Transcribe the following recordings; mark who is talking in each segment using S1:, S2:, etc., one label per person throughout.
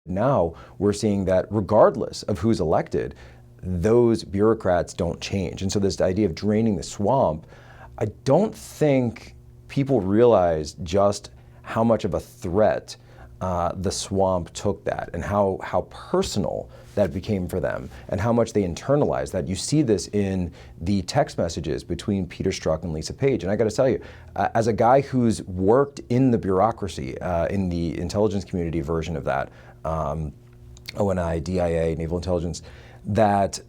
S1: Now we're seeing that regardless of who's elected, those bureaucrats don't change. And so this idea of draining the swamp, I don't think people realize just how much of a threat the swamp took that, and how personal that became for them, and how much they internalized that. You see this in the text messages between Peter Strzok and Lisa Page. And I got to tell you, as a guy who's worked in the bureaucracy, in the intelligence community version of that, ONI, DIA, Naval Intelligence, that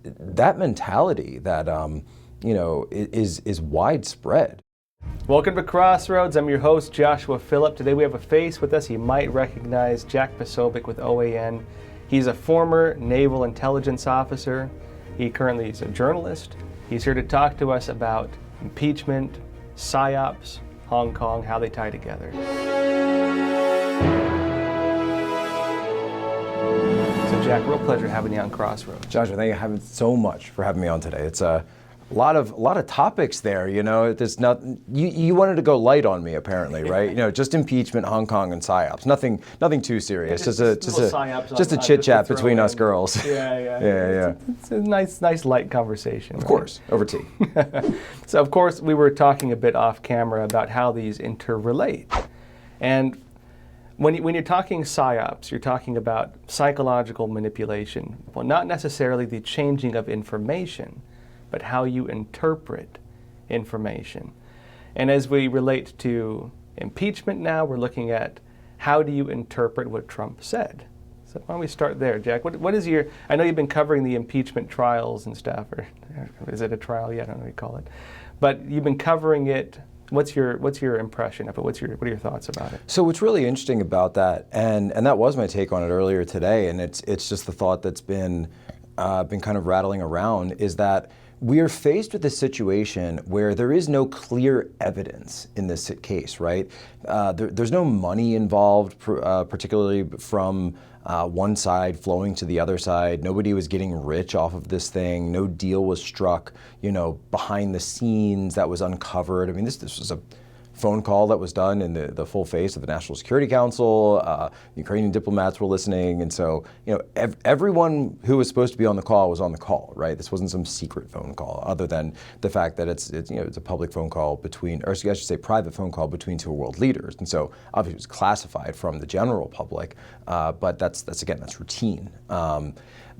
S1: mentality that is widespread.
S2: Welcome to Crossroads. I'm your host, Joshua Philipp. Today we have a face with us you might recognize, Jack Posobiec with OAN. He's a former naval intelligence officer. He currently is a journalist. He's here to talk to us about impeachment, Psyops, Hong Kong, how they tie together. So Jack, real pleasure having you on Crossroads.
S1: Joshua, thank you so much for having me on today. It's a lot of topics there, There's not you wanted to go light on me apparently, right? Just impeachment, Hong Kong, and Psyops. Nothing too serious. Just a chit chat between us girls.
S2: Yeah. It's a nice light conversation.
S1: Of course, over tea.
S2: So of course we were talking a bit off camera about how these interrelate, and when you're talking Psyops, you're talking about psychological manipulation. Well, not necessarily the changing of information, but how you interpret information. And as we relate to impeachment now, we're looking at how do you interpret what Trump said. So why don't we start there, Jack? What is your, I know you've been covering the impeachment trials and stuff, or is it a trial yet? I don't know what you call it. But you've been covering it. What's your impression of it? What are your thoughts about it?
S1: So what's really interesting about that, and that was my take on it earlier today, and it's just the thought that's been kind of rattling around, is that we are faced with a situation where there is no clear evidence in this case, right? There's no money involved, particularly from one side flowing to the other side. Nobody was getting rich off of this thing. No deal was struck, behind the scenes that was uncovered. I mean, this was a phone call that was done in the full face of the National Security Council. Ukrainian diplomats were listening, and so everyone who was supposed to be on the call was on the call, right? This wasn't some secret phone call, other than the fact that it's a public phone call between, or I should say, private phone call between two world leaders, and so obviously it was classified from the general public, but that's routine.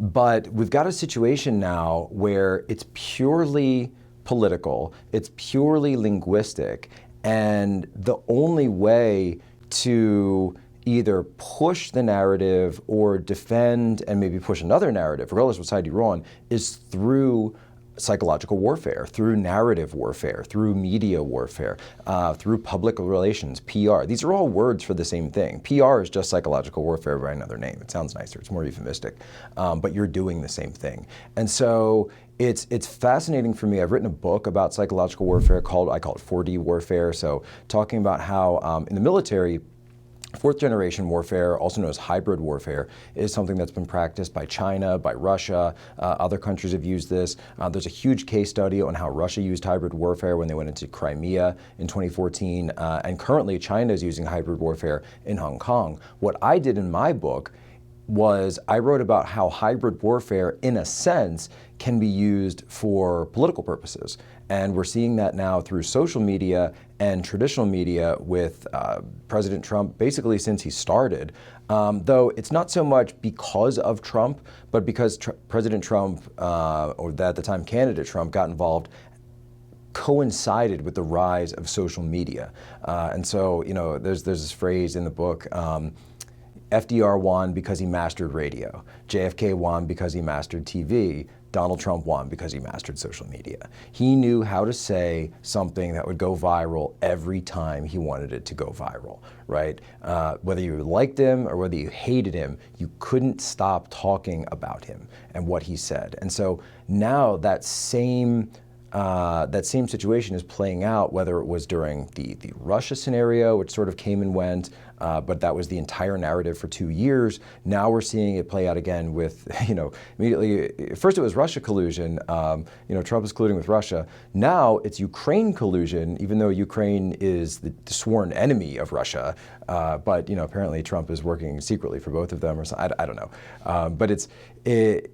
S1: But we've got a situation now where it's purely political, it's purely linguistic. And the only way to either push the narrative or defend and maybe push another narrative, regardless of what side you're on, is through psychological warfare, through narrative warfare, through media warfare, through public relations, PR. These are all words for the same thing. PR is just psychological warfare by another name. It sounds nicer, it's more euphemistic, but you're doing the same thing. And so it's fascinating for me. I've written a book about psychological warfare I call it 4D warfare. So talking about how in the military, fourth generation warfare, also known as hybrid warfare, is something that's been practiced by China, by Russia. Other countries have used this. There's a huge case study on how Russia used hybrid warfare when they went into Crimea in 2014. And currently China is using hybrid warfare in Hong Kong. What I did in my book was I wrote about how hybrid warfare, in a sense, can be used for political purposes. And we're seeing that now through social media and traditional media with President Trump basically since he started. Though it's not so much because of Trump, but because President Trump, or at the time candidate Trump, got involved, coincided with the rise of social media. And so, there's this phrase in the book, FDR won because he mastered radio. JFK won because he mastered TV. Donald Trump won because he mastered social media. He knew how to say something that would go viral every time he wanted it to go viral, right? Whether you liked him or whether you hated him, you couldn't stop talking about him and what he said. And so now that same situation is playing out, whether it was during the Russia scenario, which sort of came and went, but that was the entire narrative for 2 years. Now we're seeing it play out again with, immediately, first it was Russia collusion, Trump is colluding with Russia. Now it's Ukraine collusion, even though Ukraine is the sworn enemy of Russia, but apparently Trump is working secretly for both of them, or something. I don't know. But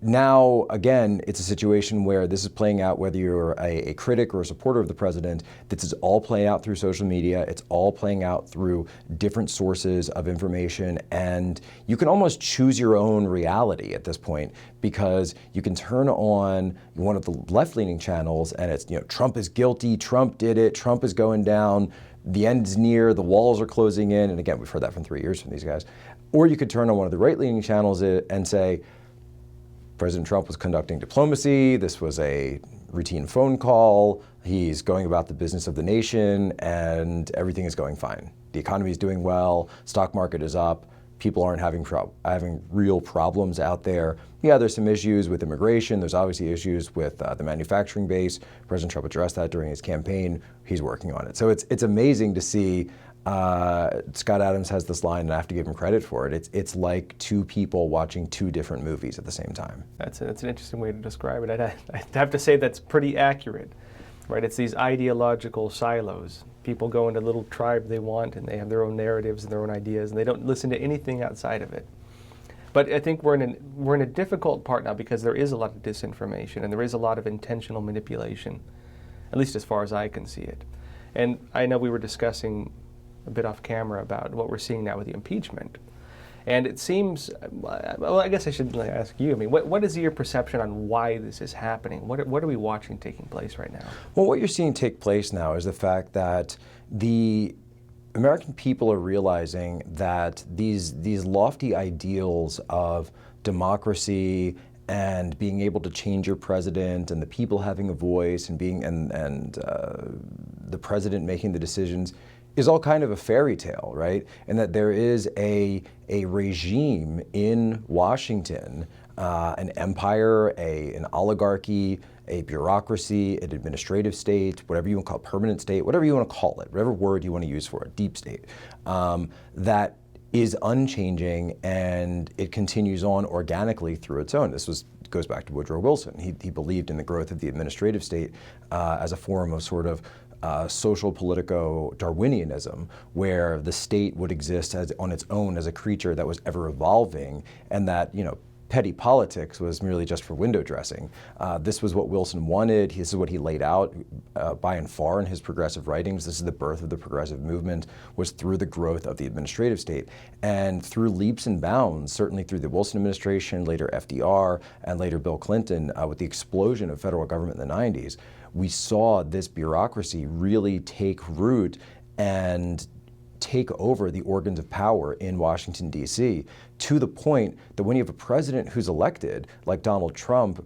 S1: now, again, it's a situation where this is playing out whether you're a critic or a supporter of the president. This is all playing out through social media. It's all playing out through different sources of information. And you can almost choose your own reality at this point, because you can turn on one of the left-leaning channels and it's, Trump is guilty, Trump did it, Trump is going down, the end's near, the walls are closing in. And again, we've heard that for 3 years from these guys. Or you could turn on one of the right-leaning channels and say, President Trump was conducting diplomacy, this was a routine phone call, he's going about the business of the nation, and everything is going fine. The economy is doing well, stock market is up, people aren't having real problems out there. Yeah, there's some issues with immigration, there's obviously issues with the manufacturing base. President Trump addressed that during his campaign, he's working on it. So it's amazing to see. Scott Adams has this line, and I have to give him credit for it. It's like two people watching two different movies at the same time.
S2: That's an interesting way to describe it. I'd have to say that's pretty accurate, right? It's these ideological silos. People go into the little tribe they want, and they have their own narratives and their own ideas, and they don't listen to anything outside of it. But I think we're in a difficult part now, because there is a lot of disinformation and there is a lot of intentional manipulation, at least as far as I can see it. And I know we were discussing a bit off camera about what we're seeing now with the impeachment. And it seems, well, I guess I should ask you, what is your perception on why this is happening? What are we watching taking place right now?
S1: Well, what you're seeing take place now is the fact that the American people are realizing that these lofty ideals of democracy and being able to change your president and the people having a voice and the president making the decisions is all kind of a fairy tale, right? And that there is a regime in Washington, an empire, an oligarchy, a bureaucracy, an administrative state, whatever you want to call it, permanent state, whatever you want to call it, whatever word you want to use for it, deep state, that is unchanging, and it continues on organically through its own. Goes back to Woodrow Wilson. He believed in the growth of the administrative state as a form of sort of social politico-Darwinianism, where the state would exist on its own as a creature that was ever evolving, and that petty politics was merely just for window dressing. This was what Wilson wanted. This is what he laid out by and far in his progressive writings. This is the birth of the progressive movement, was through the growth of the administrative state. And through leaps and bounds, certainly through the Wilson administration, later FDR, and later Bill Clinton, with the explosion of federal government in the 90s, we saw this bureaucracy really take root and take over the organs of power in Washington, D.C., to the point that when you have a president who's elected, like Donald Trump,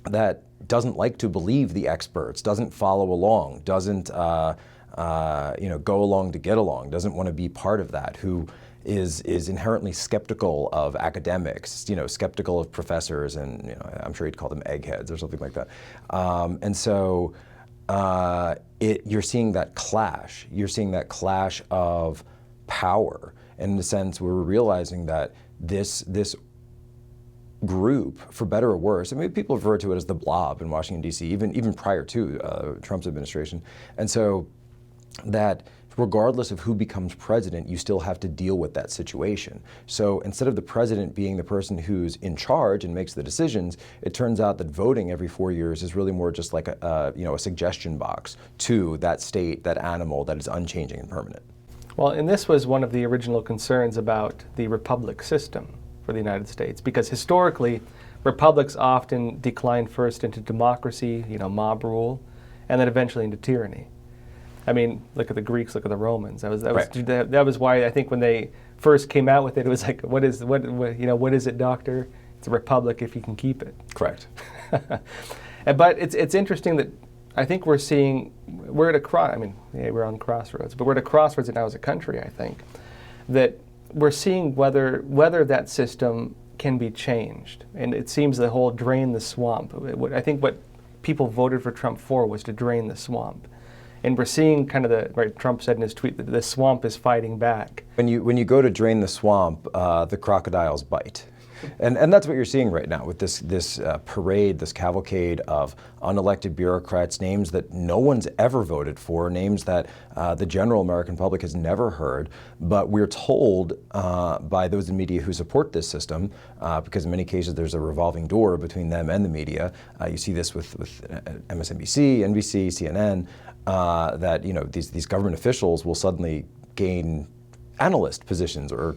S1: that doesn't like to believe the experts, doesn't follow along, doesn't go along to get along, doesn't want to be part of that, who is inherently skeptical of academics, skeptical of professors, and I'm sure he'd call them eggheads or something like that. And so you're seeing that clash. You're seeing that clash of power. And in a sense, we're realizing that this group, for better or worse, people refer to it as the blob in Washington, D.C., even prior to Trump's administration. And so that regardless of who becomes president, you still have to deal with that situation. So instead of the president being the person who's in charge and makes the decisions, it turns out that voting every 4 years is really more just like a suggestion box to that state, that animal that is unchanging and permanent.
S2: Well, and this was one of the original concerns about the republic system for the United States, because historically, republics often decline first into democracy, mob rule, and then eventually into tyranny. Look at the Greeks, look at the Romans. That was why I think when they first came out with it, it was like, what is it, doctor? It's a republic if you can keep it.
S1: Correct.
S2: But it's interesting that I think we're at a we're on Crossroads, but we're at a crossroads now as a country, I think, that we're seeing whether that system can be changed. And it seems the whole drain the swamp. I think what people voted for Trump for was to drain the swamp. And we're seeing kind of right, Trump said in his tweet that the swamp is fighting back.
S1: When you go to drain the swamp, the crocodiles bite. And that's what you're seeing right now with this parade, this cavalcade of unelected bureaucrats, names that no one's ever voted for, names that the general American public has never heard. But we're told by those in media who support this system, because in many cases there's a revolving door between them and the media. You see this with MSNBC, NBC, CNN, that these government officials will suddenly gain analyst positions or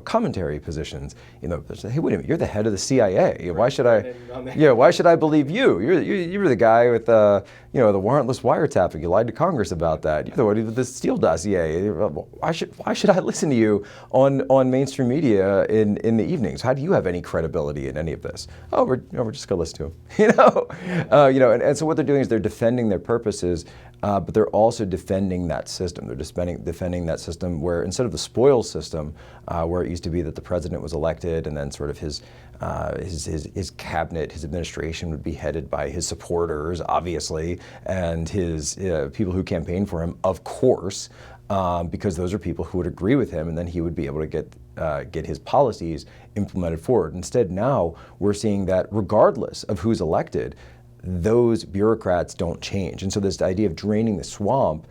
S1: commentary positions. They say, hey, wait a minute, you're the head of the CIA. Why should I believe you? You're the guy with the warrantless wiretapping. You lied to Congress about that. You're the one with the Steele dossier. Why should I listen to you on mainstream media in the evenings? How do you have any credibility in any of this? Oh, we're just gonna listen to him. And so what they're doing is they're defending their purposes. But they're also defending that system. They're defending that system where instead of the spoils system, where it used to be that the president was elected and then sort of his cabinet, his administration would be headed by his supporters, obviously, and his people who campaign for him, of course, because those are people who would agree with him, and then he would be able to get his policies implemented forward. Instead, now we're seeing that regardless of who's elected, those bureaucrats don't change. And so this idea of draining the swamp,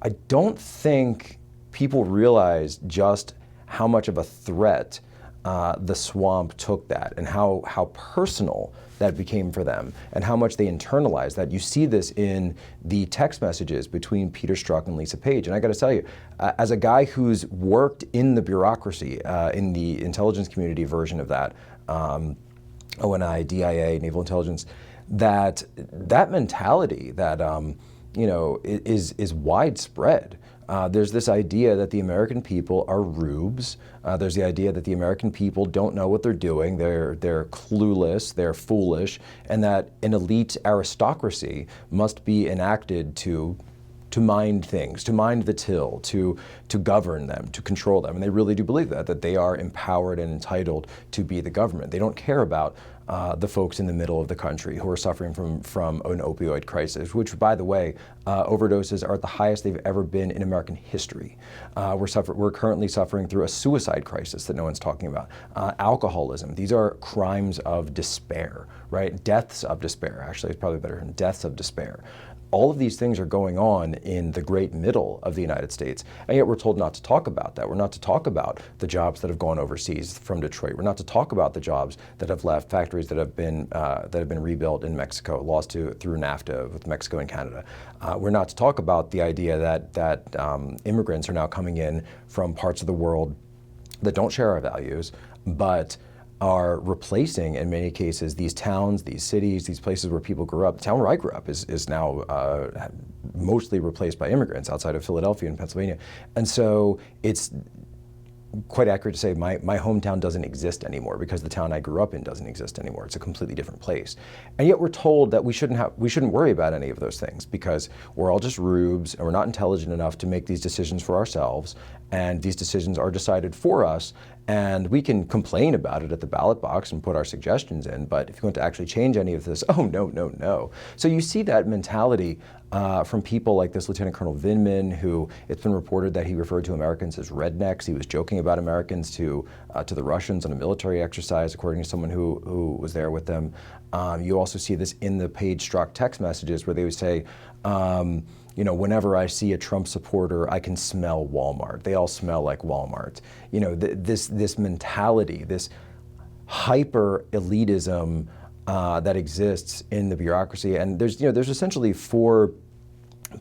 S1: I don't think people realize just how much of a threat the swamp took that and how personal that became for them and how much they internalized that. You see this in the text messages between Peter Strzok and Lisa Page. And I got to tell you, as a guy who's worked in the bureaucracy, in the intelligence community version of that, ONI, DIA, Naval Intelligence, that mentality that is widespread. There's this idea that the American people are rubes. There's the idea that the American people don't know what they're doing. They're clueless. They're foolish, and that an elite aristocracy must be enacted to mind things, to mind the till, to govern them, to control them. And they really do believe that they are empowered and entitled to be the government. They don't care about the folks in the middle of the country who are suffering from an opioid crisis, which, by the way, overdoses are at the highest they've ever been in American history. We're currently suffering through a suicide crisis that no one's talking about. Alcoholism. These are crimes of despair, right? Deaths of despair, actually, it's probably better than deaths of despair. All of these things are going on in the great middle of the United States, and yet we're told not to talk about that. We're not to talk about the jobs that have gone overseas from Detroit. We're not to talk about the jobs that have left, factories that have been rebuilt in Mexico, lost through NAFTA with Mexico and Canada. We're not to talk about the idea that immigrants are now coming in from parts of the world that don't share our values, but are replacing, in many cases, these towns, these cities, these places where people grew up. The town where I grew up is now mostly replaced by immigrants outside of Philadelphia and Pennsylvania. And so it's quite accurate to say my hometown doesn't exist anymore because the town I grew up in doesn't exist anymore. It's a completely different place. And yet we're told that we shouldn't worry about any of those things because we're all just rubes and we're not intelligent enough to make these decisions for ourselves, and these decisions are decided for us, and we can complain about it at the ballot box and put our suggestions in, but if you want to actually change any of this, oh, no. So you see that mentality from people like this Lieutenant Colonel Vindman, who it's been reported that he referred to Americans as rednecks. He was joking about Americans to the Russians on a military exercise, according to someone who was there with them. You also see this in the Page Strzok text messages where they would say, whenever I see a Trump supporter, I can smell Walmart. They all smell like Walmart. This mentality, this hyper elitism that exists in the bureaucracy, and there's essentially 4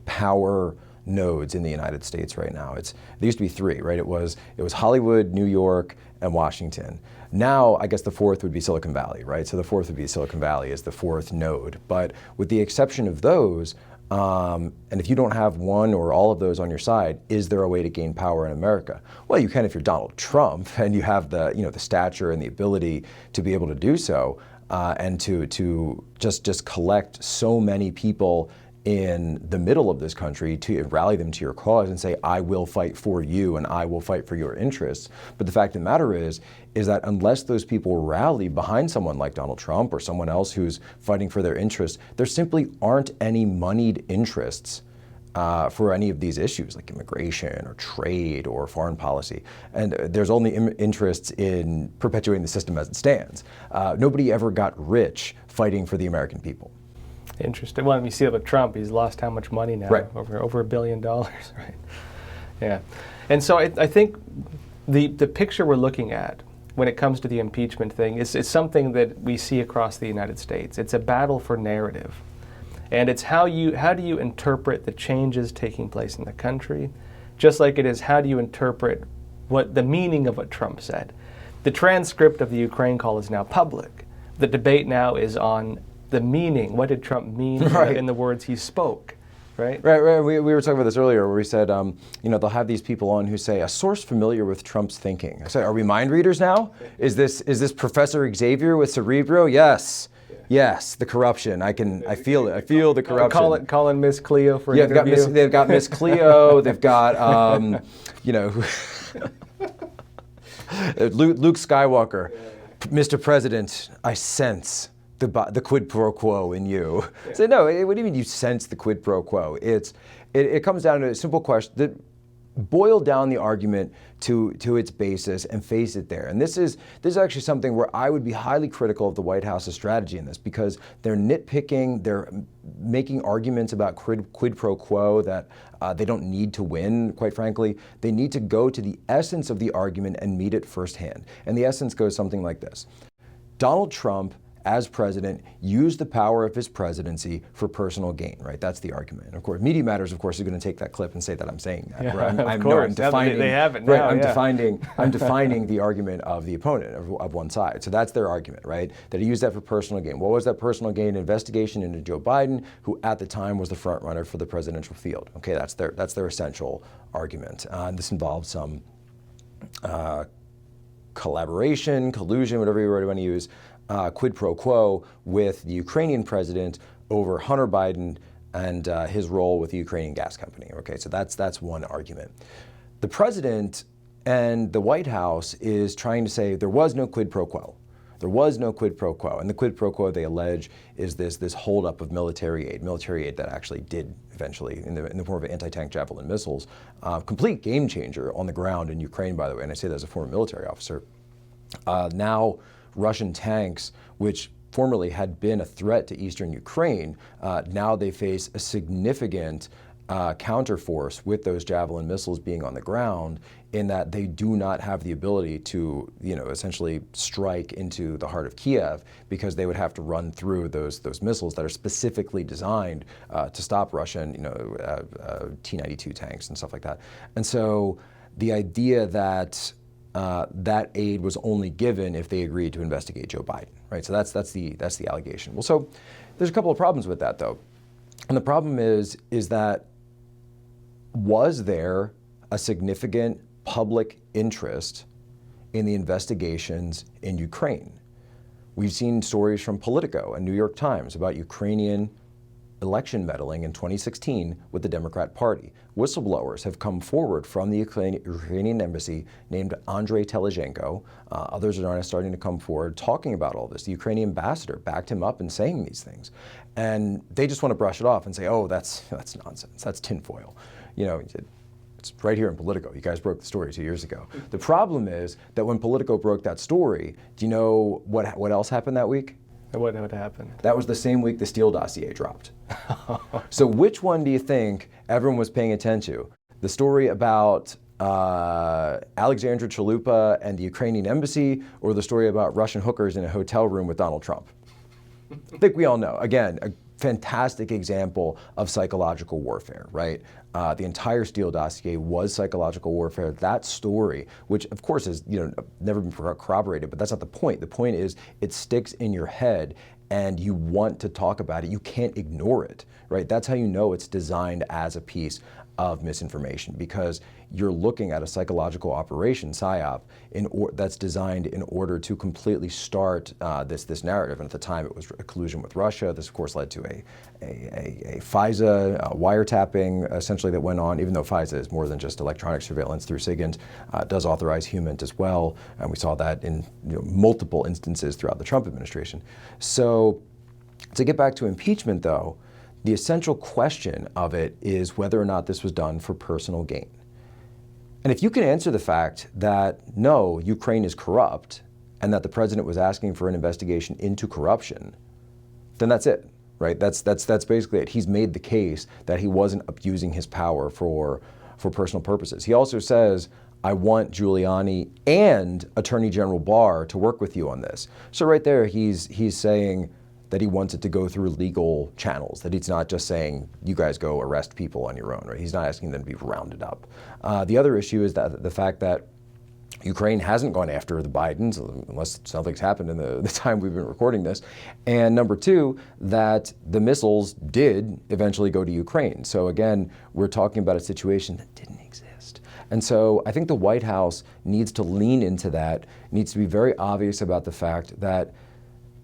S1: power nodes in the United States right now. There used to be 3, right? It was Hollywood, New York, and Washington. Now, I guess the 4th would be Silicon Valley, right? So the 4th would be Silicon Valley as the 4th node. But with the exception of those, and if you don't have one or all of those on your side, is there a way to gain power in America? Well, you can if you're Donald Trump and you have the stature and the ability to be able to do so, and to just collect so many people in the middle of this country to rally them to your cause and say, I will fight for you and I will fight for your interests. But the fact of the matter is that unless those people rally behind someone like Donald Trump or someone else who's fighting for their interests, there simply aren't any moneyed interests for any of these issues like immigration or trade or foreign policy. And there's only interests in perpetuating the system as it stands. Nobody ever got rich fighting for the American people.
S2: Interesting. Well, you see it with Trump. He's lost how much money now?
S1: Right.
S2: Over $1 billion, right? Yeah. And so I think the picture we're looking at when it comes to the impeachment thing is something that we see across the United States. It's a battle for narrative. And it's how do you interpret the changes taking place in the country, just like it is how do you interpret what the meaning of what Trump said. The transcript of the Ukraine call is now public. The debate now is on the meaning. What did Trump mean in the words he spoke? Right?
S1: Right. We were talking about this earlier where we said, they'll have these people on who say, a source familiar with Trump's thinking. I said, are we mind readers now? Is this Professor Xavier with Cerebro? Yes. Yes, the corruption. I feel it. I feel the corruption.
S2: Calling Miss Cleo for an interview.
S1: They've got Miss Cleo. They've got, Luke Skywalker. Mr. President, I sense the quid pro quo in you. So no, what do you mean you sense the quid pro quo? It comes down to a simple question. Boil down the argument to its basis and face it there. And this is actually something where I would be highly critical of the White House's strategy in this, because they're nitpicking, they're making arguments about quid pro quo that they don't need to win, quite frankly. They need to go to the essence of the argument and meet it firsthand. And the essence goes something like this. Donald Trump, as president, used the power of his presidency for personal gain, right? That's the argument. And of course, Media Matters, of course, is going to take that clip and say that I'm saying that.
S2: Yeah,
S1: right?
S2: of course. They have it now.
S1: Right, I'm defining the argument of the opponent of one side. So that's their argument, right? That he used that for personal gain. What was that personal gain? Investigation into Joe Biden, who at the time was the front runner for the presidential field. Okay, that's their essential argument. And this involves some collaboration, collusion, whatever you want to use. Quid pro quo with the Ukrainian president over Hunter Biden and his role with the Ukrainian gas company. Okay, so that's one argument. The president and the White House is trying to say there was no quid pro quo. There was no quid pro quo. And the quid pro quo, they allege, is this holdup of military aid that actually did eventually, in the form of anti-tank Javelin missiles, complete game changer on the ground in Ukraine, by the way, and I say that as a former military officer. Now, Russian tanks, which formerly had been a threat to eastern Ukraine, now they face a significant counterforce with those Javelin missiles being on the ground, in that they do not have the ability to, essentially strike into the heart of Kiev, because they would have to run through those missiles that are specifically designed to stop Russian, T-92 tanks and stuff like that. And so the idea that that aid was only given if they agreed to investigate Joe Biden, right? So that's the allegation. Well, so there's a couple of problems with that, though, and the problem is that was there a significant public interest in the investigations in Ukraine? We've seen stories from Politico and New York Times about Ukrainian election meddling in 2016 with the Democrat Party. Whistleblowers have come forward from the Ukrainian embassy named Andrei Telizhenko. Others are starting to come forward talking about all this. The Ukrainian ambassador backed him up in saying these things. And they just want to brush it off and say, oh, that's nonsense. That's tinfoil. It's right here in Politico. You guys broke the story 2 years ago. The problem is that when Politico broke that story, do you know what else happened that week?
S2: What happened?
S1: That was the same week the Steele dossier dropped. So which one do you think everyone was paying attention to? The story about Alexandra Chalupa and the Ukrainian embassy, or the story about Russian hookers in a hotel room with Donald Trump? I think we all know. Again, a fantastic example of psychological warfare, right? The entire Steele dossier was psychological warfare. That story, which of course is never been corroborated, but that's not the point. The point is it sticks in your head and you want to talk about it. You can't ignore it, right? That's how you know it's designed as a piece of misinformation, because you're looking at a psychological operation, Psyop, that's designed in order to completely start this narrative. And at the time, it was a collusion with Russia. This, of course, led to a FISA wiretapping, essentially, that went on, even though FISA is more than just electronic surveillance through SIGINT, does authorize human as well. And we saw that in multiple instances throughout the Trump administration. So to get back to impeachment, though, The essential question of it is whether or not this was done for personal gain. And if you can answer the fact that no, Ukraine is corrupt, and that the president was asking for an investigation into corruption, then that's it, right? That's basically it. He's made the case that he wasn't abusing his power for personal purposes. He also says, I want Giuliani and Attorney General Barr to work with you on this. So right there, he's saying that he wants it to go through legal channels, that he's not just saying, you guys go arrest people on your own, right? He's not asking them to be rounded up. The other issue is that the fact that Ukraine hasn't gone after the Bidens, unless something's happened in the time we've been recording this. And number two, that the missiles did eventually go to Ukraine. So again, we're talking about a situation that didn't exist. And so I think the White House needs to lean into that, needs to be very obvious about the fact that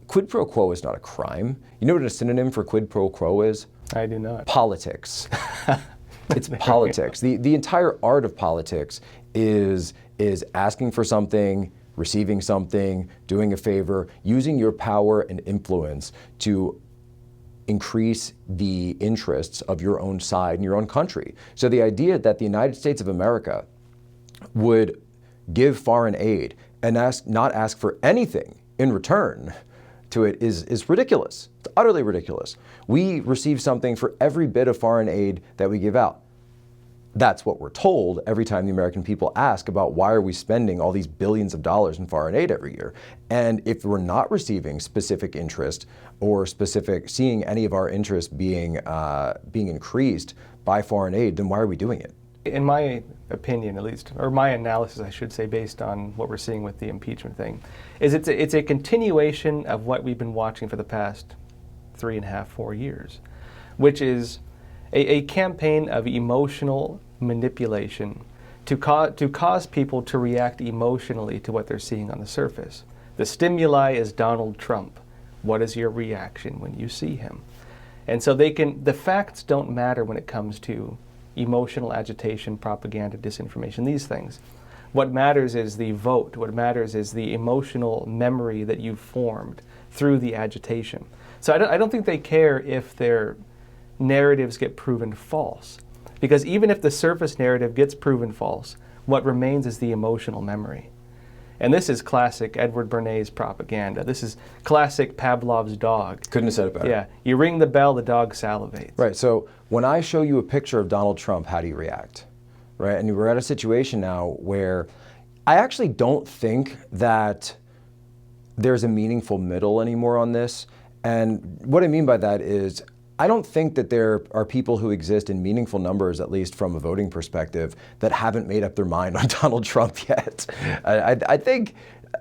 S1: quid pro quo is not a crime. You know what a synonym for quid pro quo is?
S2: I do not.
S1: Politics. It's politics. The entire art of politics is asking for something, receiving something, doing a favor, using your power and influence to increase the interests of your own side and your own country. So the idea that the United States of America would give foreign aid and not ask for anything in return to it is ridiculous. It's utterly ridiculous. We receive something for every bit of foreign aid that we give out. That's what we're told every time the American people ask about why are we spending all these billions of dollars in foreign aid every year. And if we're not receiving specific interest or seeing any of our interest being increased by foreign aid, then why are we doing it?
S2: In my opinion, at least, or my analysis, I should say, based on what we're seeing with the impeachment thing, is it's a continuation of what we've been watching for the past 3.5, 4 years, which is a campaign of emotional manipulation to cause people to react emotionally to what they're seeing on the surface. The stimuli is Donald Trump. What is your reaction when you see him? And so the facts don't matter when it comes to emotional agitation, propaganda, disinformation, these things. What matters is the vote. What matters is the emotional memory that you've formed through the agitation. So I don't think they care if their narratives get proven false. Because even if the surface narrative gets proven false, what remains is the emotional memory. And this is classic Edward Bernays propaganda. This is classic Pavlov's dog.
S1: Couldn't have said it better.
S2: Yeah, you ring the bell, the dog salivates.
S1: Right, so when I show you a picture of Donald Trump, how do you react? Right, and we're at a situation now where I actually don't think that there's a meaningful middle anymore on this. And what I mean by that is, I don't think that there are people who exist in meaningful numbers, at least from a voting perspective, that haven't made up their mind on Donald Trump yet. I think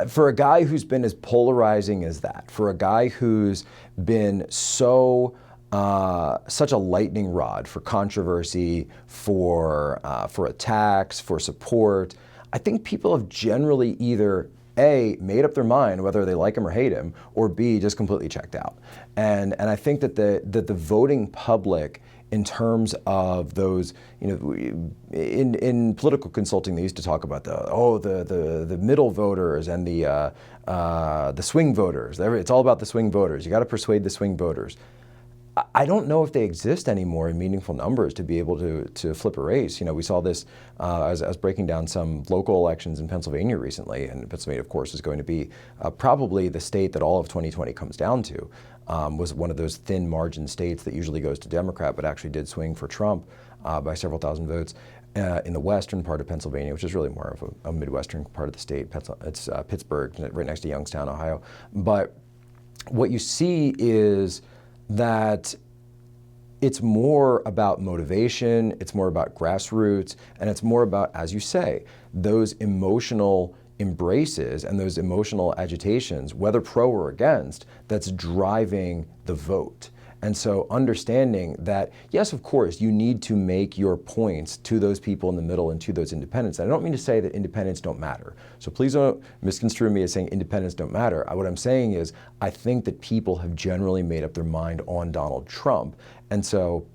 S1: for a guy who's been as polarizing as that, for a guy who's been such a lightning rod for controversy, for attacks, for support, I think people have generally either A, made up their mind whether they like him or hate him, or B, just completely checked out. And I think that the voting public, in terms of those, in political consulting, they used to talk about the middle voters and the swing voters. It's all about the swing voters. You got to persuade the swing voters. I don't know if they exist anymore in meaningful numbers to be able to flip a race. We saw this as I was breaking down some local elections in Pennsylvania recently, and Pennsylvania, of course, is going to be probably the state that all of 2020 comes down to. Was one of those thin margin states that usually goes to Democrat, but actually did swing for Trump by several thousand votes in the western part of Pennsylvania, which is really more of a Midwestern part of the state. It's Pittsburgh, right next to Youngstown, Ohio. But what you see is that it's more about motivation, it's more about grassroots, and it's more about, as you say, those emotional embraces and those emotional agitations, whether pro or against, that's driving the vote. And so understanding that, yes, of course, you need to make your points to those people in the middle and to those independents. And I don't mean to say that independents don't matter. So please don't misconstrue me as saying independents don't matter. What I'm saying is I think that people have generally made up their mind on Donald Trump. And so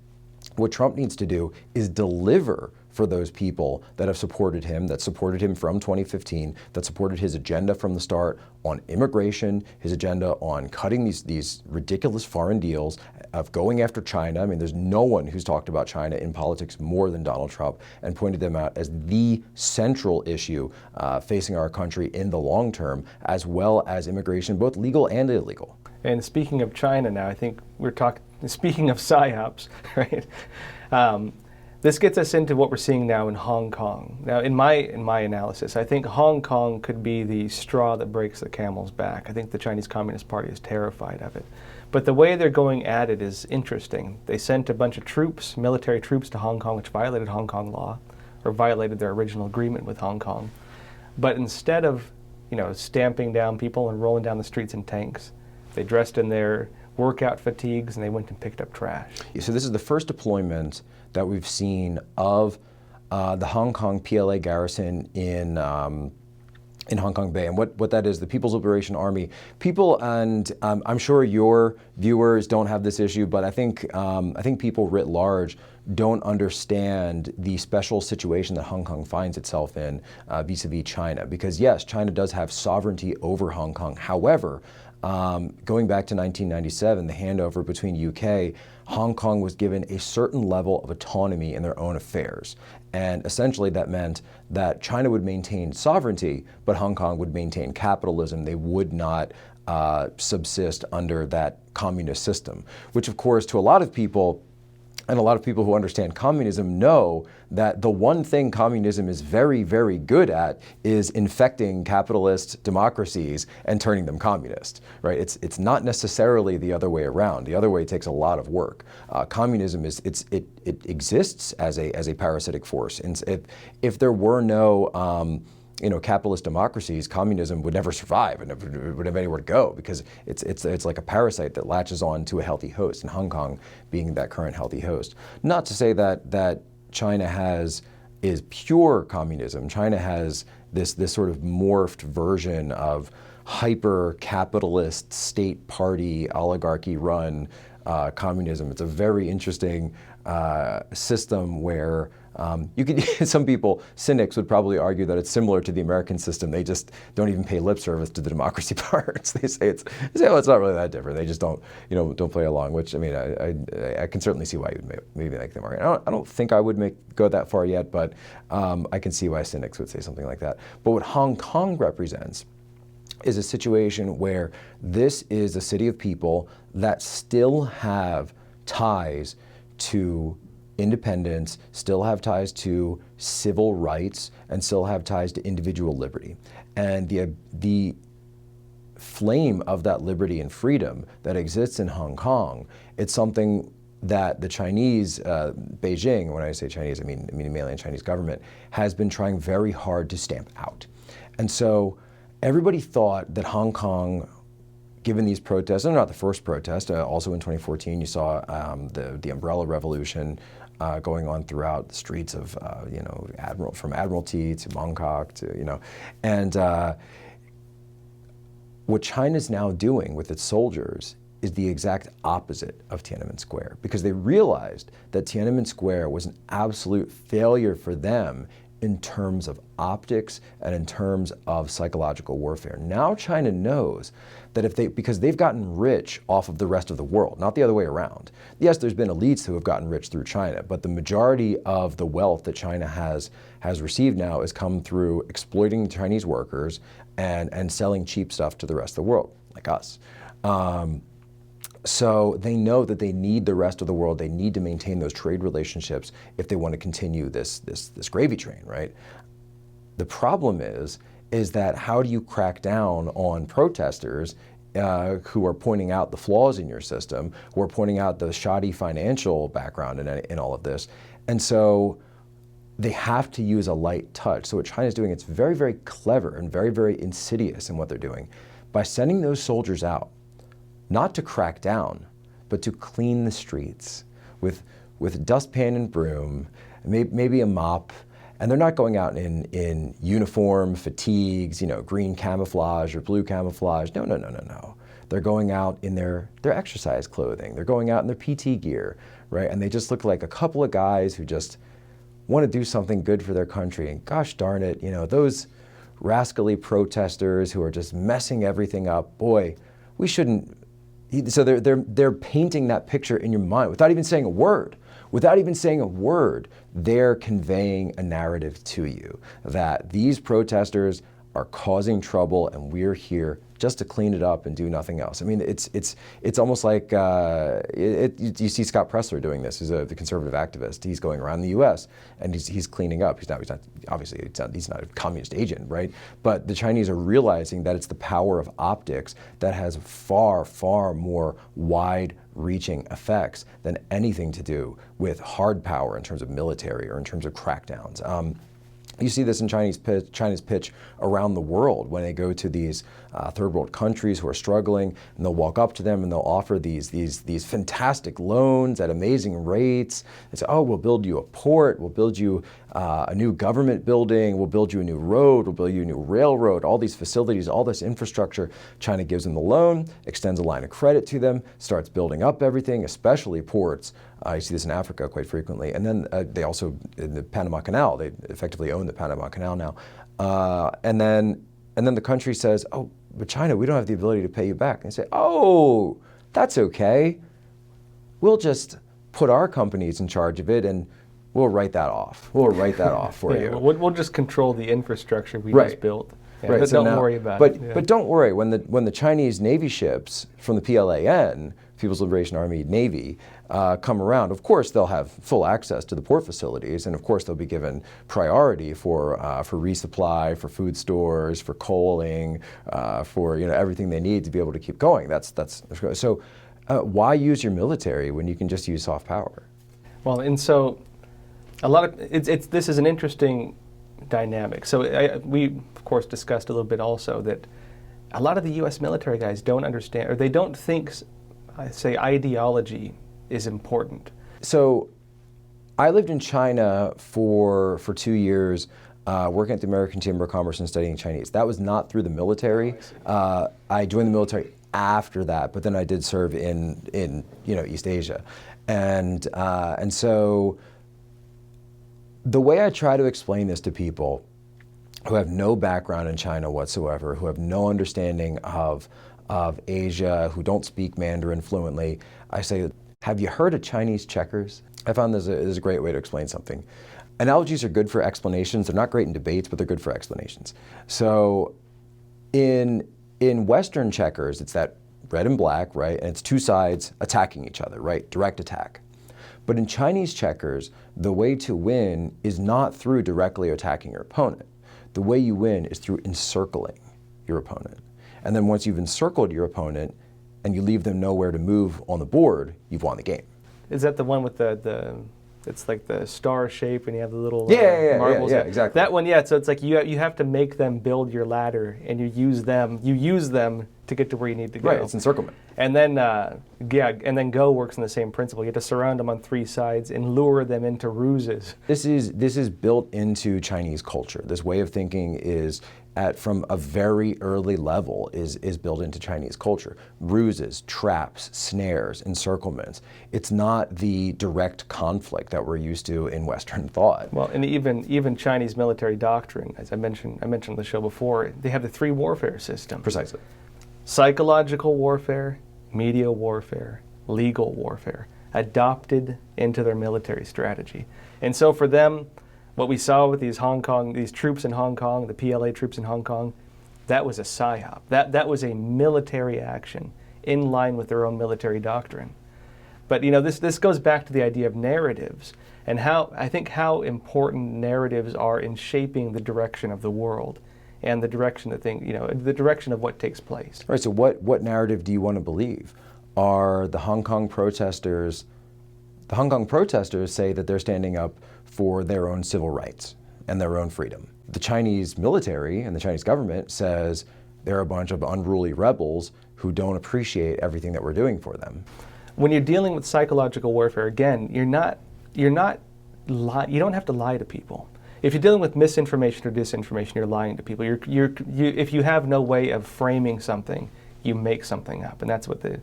S1: what Trump needs to do is deliver for those people that have supported him, that supported him from 2015, that supported his agenda from the start on immigration, his agenda on cutting these ridiculous foreign deals, of going after China. I mean, there's no one who's talked about China in politics more than Donald Trump, and pointed them out as the central issue facing our country in the long term, as well as immigration, both legal and illegal.
S2: And speaking of China now, I think we're talking, speaking of Psyops, right? This gets us into what we're seeing now in Hong Kong. Now, in my analysis, I think Hong Kong could be the straw that breaks the camel's back. I think the Chinese Communist Party is terrified of it. But the way they're going at it is interesting. They sent a bunch of troops, military troops, to Hong Kong, which violated Hong Kong law, or violated their original agreement with Hong Kong. But instead of, stamping down people and rolling down the streets in tanks, they dressed in their workout fatigues and they went and picked up trash.
S1: So this is the first deployment that we've seen of the Hong Kong PLA garrison in Hong Kong Bay. And what that is, the People's Liberation Army. People, and I'm sure your viewers don't have this issue, but I think people writ large don't understand the special situation that Hong Kong finds itself in vis-a-vis China. Because yes, China does have sovereignty over Hong Kong. However, going back to 1997, the handover between UK, Hong Kong was given a certain level of autonomy in their own affairs. And essentially that meant that China would maintain sovereignty, but Hong Kong would maintain capitalism. They would not subsist under that communist system, which of course to a lot of people, and a lot of people who understand communism know that the one thing communism is very, very good at is infecting capitalist democracies and turning them communist, right? It's not necessarily the other way around. The other way takes a lot of work. Communism it exists as a parasitic force. And if there were no capitalist democracies, communism would never survive and it would have anywhere to go, because it's like a parasite that latches on to a healthy host, and Hong Kong being that current healthy host. Not to say that China is pure communism. China has this sort of morphed version of hyper-capitalist, state party, oligarchy-run communism. It's a very interesting system where you could, some people, cynics would probably argue that it's similar to the American system. They just don't even pay lip service to the democracy parts. They say it's not really that different. They just don't play along. Which, I mean, I can certainly see why you would maybe make them argue. I don't think I would go that far yet, but I can see why cynics would say something like that. But what Hong Kong represents is a situation where this is a city of people that still have ties to independence, still have ties to civil rights, and still have ties to individual liberty. And the flame of that liberty and freedom that exists in Hong Kong, it's something that the Chinese, Beijing, when I say Chinese, I mean the mainland Chinese government, has been trying very hard to stamp out. And so everybody thought that Hong Kong, given these protests, and not the first protest, also in 2014 you saw the Umbrella Revolution going on throughout the streets of, from Admiralty to Mongkok to, and what China's now doing with its soldiers is the exact opposite of Tiananmen Square, because they realized that Tiananmen Square was an absolute failure for them in terms of optics and in terms of psychological warfare. Now China knows that because they've gotten rich off of the rest of the world, not the other way around. Yes, there's been elites who have gotten rich through China, but the majority of the wealth that China has received now has come through exploiting Chinese workers and selling cheap stuff to the rest of the world, like us. So they know that they need the rest of the world. They need to maintain those trade relationships if they want to continue this gravy train, right? The problem is that how do you crack down on protesters who are pointing out the flaws in your system, who are pointing out the shoddy financial background in all of this? And so they have to use a light touch. So what China's doing, it's very, very clever and very, very insidious in what they're doing. By sending those soldiers out, not to crack down, but to clean the streets with dustpan and broom, maybe a mop, and they're not going out in uniform, fatigues, green camouflage or blue camouflage. No. They're going out in their exercise clothing. They're going out in their PT gear, right? And they just look like a couple of guys who just want to do something good for their country. And gosh darn it, those rascally protesters who are just messing everything up, boy, we shouldn't So they're painting that picture in your mind without even saying a word. Without even saying a word, they're conveying a narrative to you that these protesters are causing trouble and we're here just to clean it up and do nothing else. I mean, it's almost like you see Scott Pressler doing this. He's the conservative activist. He's going around the U.S. and he's cleaning up. He's not obviously he's not a communist agent, right? But the Chinese are realizing that it's the power of optics that has far, far more wide-reaching effects than anything to do with hard power in terms of military or in terms of crackdowns. You see this in China's pitch around the world when they go to these third world countries who are struggling, and they'll walk up to them and they'll offer these fantastic loans at amazing rates. They say, oh, we'll build you a port, we'll build you a new government building, we'll build you a new road, we'll build you a new railroad, all these facilities, all this infrastructure. China gives them the loan, extends a line of credit to them, starts building up everything, especially ports. You see this in Africa quite frequently. And then they also, in the Panama Canal, they effectively own the Panama Canal now. And then the country says, oh, but China, we don't have the ability to pay you back. And they say, oh, that's okay. We'll just put our companies in charge of it and we'll write that off. We'll write that off for you.
S2: We'll just control the infrastructure we just built. Yeah,
S1: right.
S2: But
S1: So
S2: don't
S1: now,
S2: worry about it.
S1: But don't worry, when the Chinese Navy ships from the PLAN, People's Liberation Army Navy, come around, of course they'll have full access to the port facilities, and of course they'll be given priority for resupply, for food stores, for coaling, for everything they need to be able to keep going. That's so. Why use your military when you can just use soft power?
S2: Well, and so a lot of this is an interesting dynamic. So we of course discussed a little bit also that a lot of the U.S. military guys don't understand, or they don't think, I say, ideology is important. So
S1: I lived in China for 2 years, working at the American Chamber of Commerce and studying Chinese. That was not through the military. I joined the military after that, but then I did serve in East Asia, and so the way I try to explain this to people who have no background in China whatsoever, who have no understanding of Asia, who don't speak Mandarin fluently, I say, have you heard of Chinese checkers? I found this is a great way to explain something. Analogies are good for explanations. They're not great in debates, but they're good for explanations. So in Western checkers, it's that red and black, right? And it's two sides attacking each other, right? Direct attack. But in Chinese checkers, the way to win is not through directly attacking your opponent. The way you win is through encircling your opponent. And then once you've encircled your opponent and you leave them nowhere to move on the board, you've won the game.
S2: Is that the one with the it's like the star shape and you have the little marbles?
S1: Yeah, exactly.
S2: That one, yeah. So it's like you have to make them build your ladder, and you use them to get to where you need to go.
S1: Right, it's encirclement.
S2: And then and then Go works on the same principle. You have to surround them on three sides and lure them into ruses.
S1: This is built into Chinese culture. This way of thinking is from a very early level is built into Chinese culture. Ruses, traps, snares, encirclements. It's not the direct conflict that we're used to in Western thought.
S2: Well, and even Chinese military doctrine, as I mentioned on the show before, they have the three warfare system.
S1: Precisely.
S2: Psychological warfare, media warfare, legal warfare, adopted into their military strategy. And so for them, what we saw with these troops in Hong Kong, the PLA troops in Hong Kong, that was a psyop. That was a military action in line with their own military doctrine. But this goes back to the idea of narratives and how important narratives are in shaping the direction of the world and the direction the direction of what takes place.
S1: Right. So what narrative do you want to believe? Are the Hong Kong protesters? The Hong Kong protesters say that they're standing up for their own civil rights and their own freedom. The Chinese military and the Chinese government says they're a bunch of unruly rebels who don't appreciate everything that we're doing for them.
S2: When you're dealing with psychological warfare, again, you don't have to lie to people. If you're dealing with misinformation or disinformation, you're lying to people. If you have no way of framing something, you make something up, and that's what a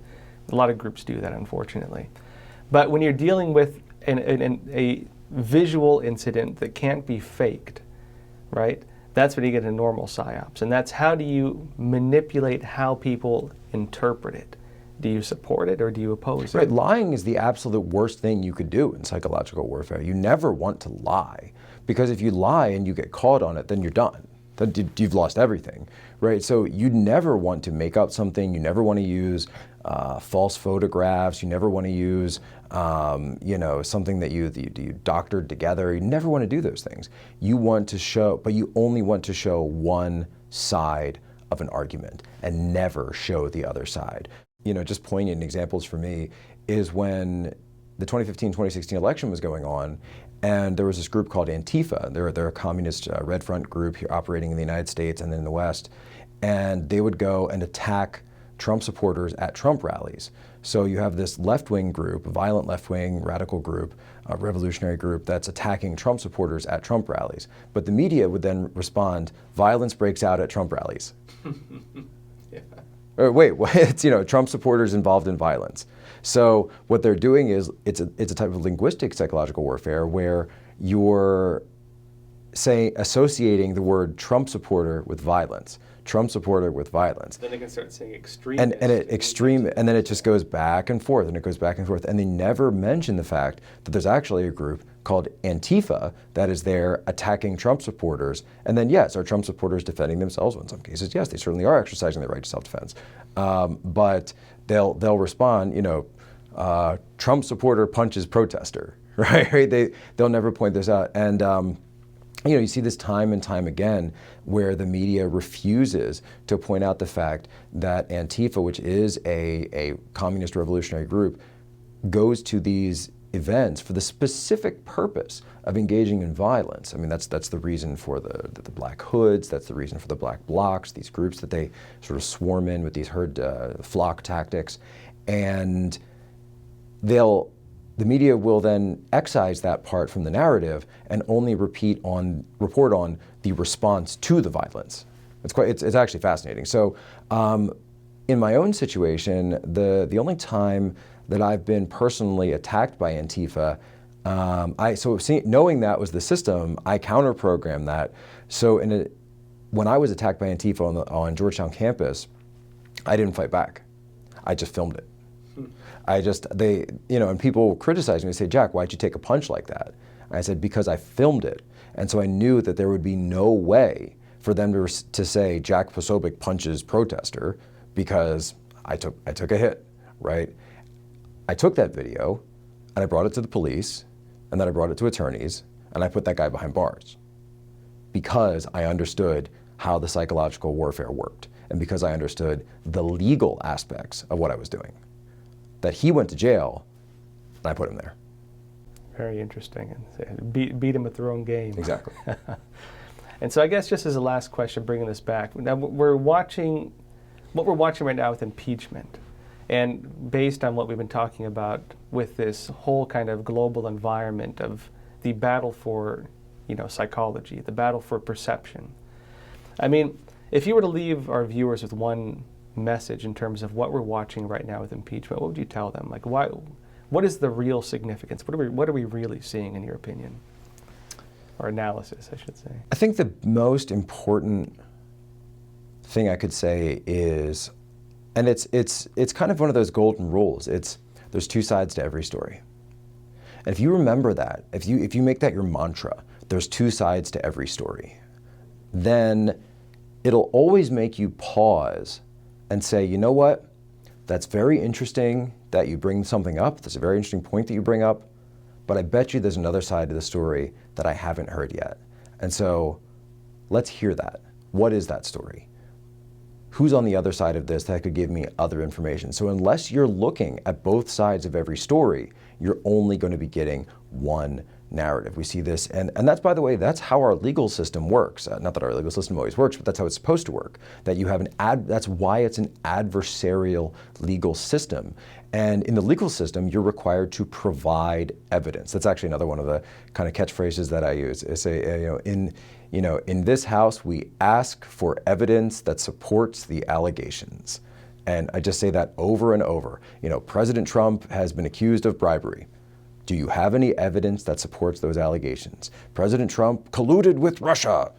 S2: lot of groups do that, unfortunately. But when you're dealing with a visual incident that can't be faked, right? That's when you get a normal psyops, and that's how do you manipulate how people interpret it. Do you support it or do you oppose it?
S1: Right, lying is the absolute worst thing you could do in psychological warfare. You never want to lie, because if you lie and you get caught on it, then you're done. Then you've lost everything, right? So you never want to make up something. You never want to use false photographs. You never want to use, something that you doctored together. You never want to do those things. You want to show, but you only want to show one side of an argument and never show the other side. Just poignant examples for me is when the 2015-2016 election was going on, and there was this group called Antifa. They're a communist Red Front group here operating in the United States and in the West, and they would go and attack Trump supporters at Trump rallies. So you have this left-wing group, a violent left-wing radical group, a revolutionary group that's attacking Trump supporters at Trump rallies. But the media would then respond, violence breaks out at Trump rallies.
S2: Yeah.
S1: Or wait, it's Trump supporters involved in violence. So what they're doing is it's a type of linguistic psychological warfare where you're associating the word Trump supporter with violence. Trump supporter with violence.
S2: Then they can start saying extreme.
S1: And then it just goes back and forth, and it goes back and forth. And they never mention the fact that there's actually a group called Antifa that is there attacking Trump supporters. And then yes, are Trump supporters defending themselves? Well, in some cases, yes, they certainly are exercising their right to self-defense. But they'll respond, Trump supporter punches protester, right? They'll never point this out. And you see this time and time again where the media refuses to point out the fact that Antifa, which is a communist revolutionary group, goes to these events for the specific purpose of engaging in violence. I mean, that's the reason for the black hoods, that's the reason for the black blocs, these groups that they sort of swarm in with these herd flock tactics. And the media will then excise that part from the narrative and only report on the response to the violence. It's actually fascinating. So in my own situation, the only time that I've been personally attacked by Antifa, knowing that was the system, I counter-programmed that. So when I was attacked by Antifa on Georgetown campus, I didn't fight back. I just filmed it. And people criticize me and say, Jack, why'd you take a punch like that? And I said, because I filmed it. And so I knew that there would be no way for them to say Jack Posobiec punches protester, because I took a hit, right? I took that video and I brought it to the police, and then I brought it to attorneys, and I put that guy behind bars because I understood how the psychological warfare worked, and because I understood the legal aspects of what I was doing. That he went to jail, and I put him there.
S2: Very interesting. And beat him at their own game.
S1: Exactly.
S2: And so I guess just as a last question, bringing this back, now what we're watching right now with impeachment, and based on what we've been talking about with this whole kind of global environment of the battle for, psychology, the battle for perception. I mean, if you were to leave our viewers with one message in terms of what we're watching right now with impeachment, what would you tell them? Like, what is the real significance? What are we really seeing, in your opinion? Or analysis, I should say.
S1: I think the most important thing I could say is, and it's kind of one of those golden rules, there's two sides to every story. And if you remember that, if you make that your mantra, there's two sides to every story, then it'll always make you pause and say, you know what, that's very interesting that you bring something up. That's a very interesting point that you bring up, but I bet you there's another side to the story that I haven't heard yet. And so let's hear that. What is that story? Who's on the other side of this that could give me other information? So unless you're looking at both sides of every story, you're only going to be getting one narrative. We see this, and that's, by the way, that's how our legal system works. Not that our legal system always works, but that's how it's supposed to work. That you have that's why it's an adversarial legal system. And in the legal system, you're required to provide evidence. That's actually another one of the kind of catchphrases that I use. I say, in this house, we ask for evidence that supports the allegations. And I just say that over and over. President Trump has been accused of bribery. Do you have any evidence that supports those allegations? President Trump colluded with Russia.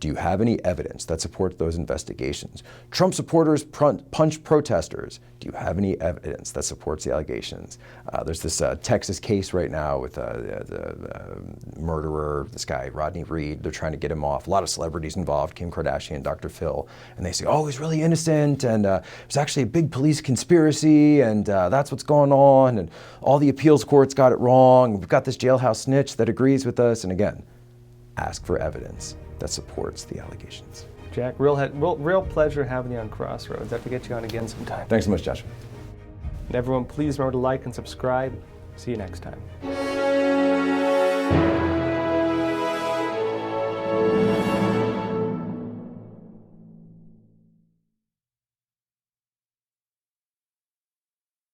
S1: Do you have any evidence that supports those investigations? Trump supporters punch protesters. Do you have any evidence that supports the allegations? There's this Texas case right now with the murderer, this guy, Rodney Reed. They're trying to get him off. A lot of celebrities involved, Kim Kardashian, Dr. Phil. And they say, oh, he's really innocent, and there's actually a big police conspiracy, and that's what's going on, and all the appeals courts got it wrong. We've got this jailhouse snitch that agrees with us. And again, ask for evidence that supports the allegations.
S2: Jack, real pleasure having you on Crossroads. I have to get you on again sometime.
S1: Thanks so much, Joshua.
S2: And everyone, please remember to like and subscribe. See you next time.